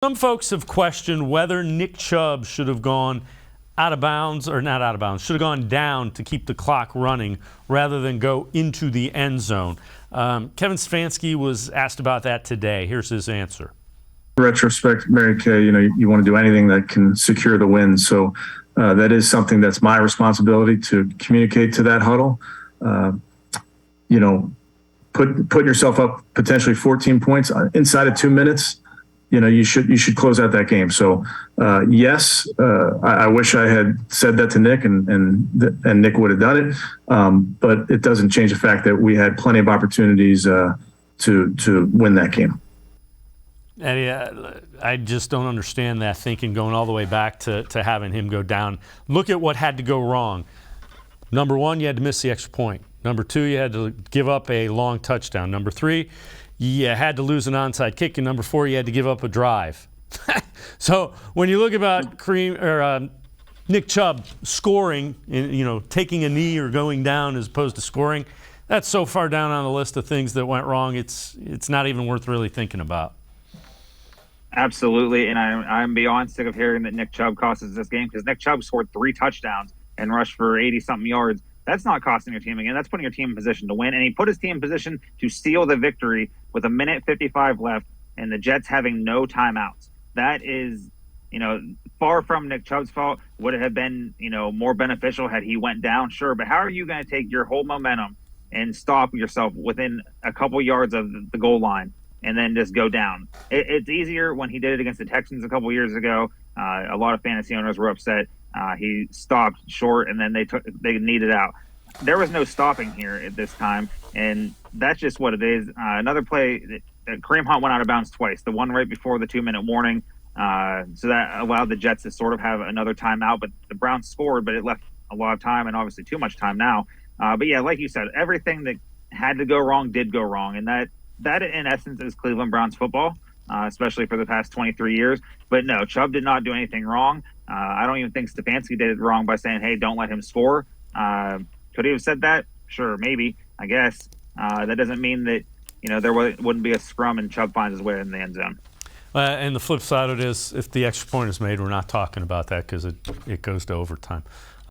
Some folks have questioned whether Nick Chubb should have gone out of bounds, or not out of bounds, should have gone down to keep the clock running rather than go into the end zone. Kevin Stefanski was asked about that today. Here's his answer. In retrospect, Mary Kay, you want to do anything that can secure the win. So that is something that's my responsibility to communicate to that huddle. Putting yourself up potentially 14 points inside of 2 minutes. You should close out that game. So yes, I wish I had said that to Nick, and Nick would have done it. But it doesn't change the fact that we had plenty of opportunities to win that game. Eddie, I just don't understand that thinking going all the way back to having him go down. Look at what had to go wrong. Number one, you had to miss the extra point. Number two, you had to give up a long touchdown. Number three, you had to lose an onside kick. And number four, you had to give up a drive. So when you look about Nick Chubb scoring, taking a knee or going down as opposed to scoring, that's so far down on the list of things that went wrong, it's not even worth really thinking about. Absolutely, and I'm beyond sick of hearing that Nick Chubb cost us this game, because Nick Chubb scored 3 touchdowns and rushed for 80-something yards. That's not costing your team again. That's putting your team in position to win. And he put his team in position to seal the victory with 1:55 left and the Jets having no timeouts. That is, far from Nick Chubb's fault. Would it have been, more beneficial had he went down? Sure. But how are you going to take your whole momentum and stop yourself within a couple yards of the goal line and then just go down? It's easier when he did it against the Texans a couple years ago. A lot of fantasy owners were upset. He stopped short, and then they needed out. There was no stopping here at this time, and that's just what it is. Another play, Kareem Hunt went out of bounds twice. The one right before the 2-minute warning, so that allowed the Jets to sort of have another timeout. But the Browns scored, but it left a lot of time, and obviously too much time now. But yeah, like you said, everything that had to go wrong did go wrong, and that in essence is Cleveland Browns football. Especially for the past 23 years. But no, Chubb did not do anything wrong. I don't even think Stefanski did it wrong by saying, hey, don't let him score. Could he have said that? Sure, maybe, I guess. That doesn't mean that, there wouldn't be a scrum and Chubb finds his way in the end zone. And the flip side of it is, if the extra point is made, we're not talking about that because it goes to overtime.